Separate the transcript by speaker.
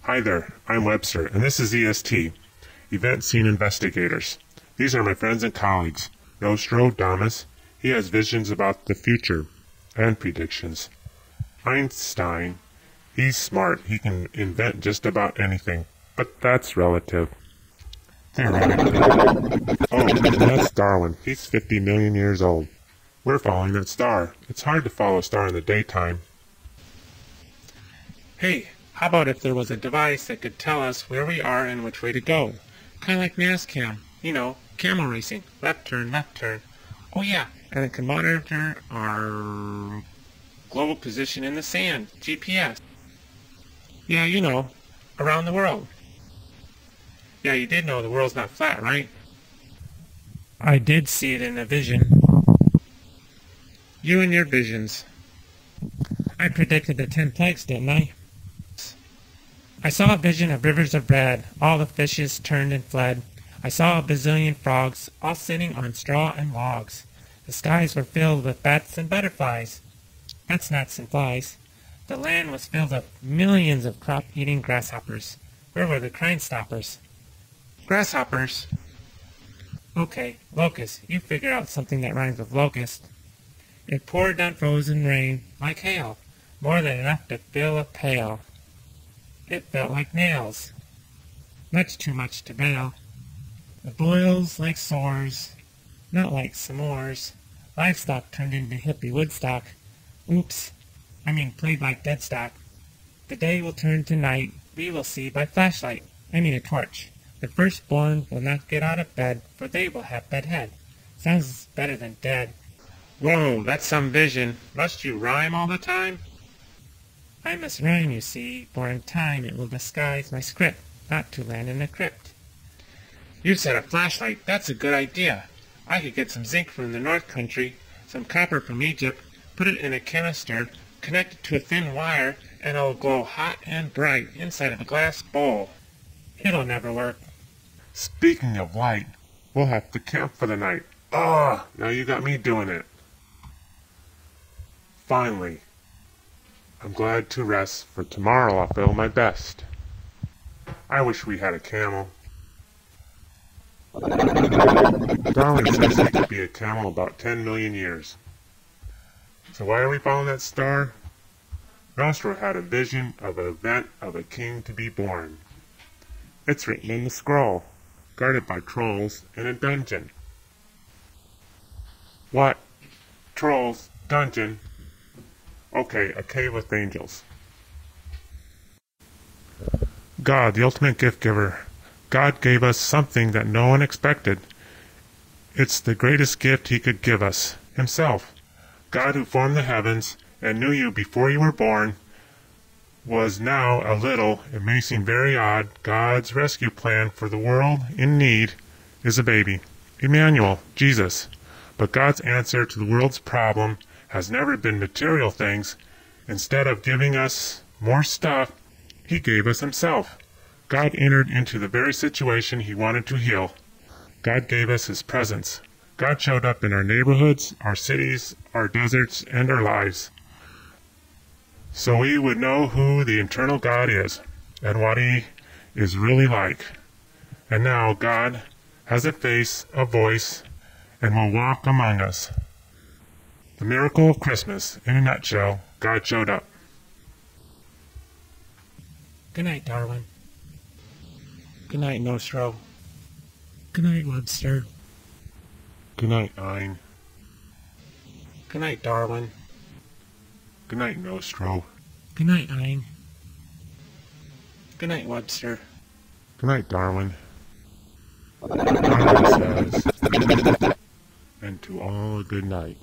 Speaker 1: Hi there, I'm Webster, and this is EST, Event Scene Investigators. These are my friends and colleagues. Nostro Domas, he has visions about the future and predictions. Ein Stein, he's smart, he can invent just about anything, but that's relative. Theoretically. Oh, and that's Darwin, he's 50 million years old. We're following that star. It's hard to follow a star in the daytime.
Speaker 2: Hey, how about if there was a device that could tell us where we are and which way to go? Kind of like NASCAM, you know, camel racing, left turn, left turn. Oh yeah, and it can monitor our global position in the sand, GPS. Yeah, you know, around the world. Yeah, you did know the world's not flat, right? I did see it in a vision. You and your visions. I predicted the 10 plagues, didn't I? I saw a vision of rivers of red, all the fishes turned and fled. I saw a bazillion frogs, all sitting on straw and logs. The skies were filled with bats and butterflies. Bats, gnats, and flies. The land was filled with millions of crop-eating grasshoppers. Where were the crime stoppers? Grasshoppers? Okay, locust. You figure out something that rhymes with locust. It poured down frozen rain like hail, more than enough to fill a pail. It felt like nails, much too much to bear. It boils like sores, not like s'mores. Livestock turned into hippie Woodstock. Oops, I mean played like dead stock. The day will turn to night, we will see by flashlight, I mean a torch. The firstborn will not get out of bed, for they will have bedhead. Sounds better than dead. Whoa, that's some vision. Must you rhyme all the time? I must rhyme, you see, for in time it will disguise my script, not to land in a crypt. You said a flashlight. That's a good idea. I could get some zinc from the North Country, some copper from Egypt, put it in a canister, connect it to a thin wire, and it'll glow hot and bright inside of a glass bowl. It'll never work.
Speaker 1: Speaking of light, we'll have to camp for the night. Ah, now you got me doing it. Finally. I'm glad to rest, for tomorrow I'll feel my best. I wish we had a camel. Darwin says he could be a camel about 10 million years. So why are we following that star? Nostro had a vision of an event of a king to be born. It's written in the scroll, guarded by trolls in a dungeon. What? Trolls? Dungeon? Okay, a cave with angels. God, the ultimate gift giver. God gave us something that no one expected. It's the greatest gift he could give us, himself. God who formed the heavens and knew you before you were born was now a little, it may seem very odd, God's rescue plan for the world in need is a baby, Emmanuel, Jesus. But God's answer to the world's problem has never been material things. Instead of giving us more stuff, he gave us himself. God entered into the very situation he wanted to heal. God gave us his presence. God showed up in our neighborhoods, our cities, our deserts, and our lives. So we would know who the eternal God is and what he is really like. And now God has a face, a voice, and will walk among us. The miracle of Christmas, in a nutshell, God showed up.
Speaker 2: Good night, Darwin. Good night, Nostro. Good night, Webster.
Speaker 1: Good night, Ein.
Speaker 2: Good night, Darwin.
Speaker 1: Good night, Nostro.
Speaker 2: Good night, Ein. Good night, Webster.
Speaker 1: Good night, Darwin. Darwin says, and to all a good night.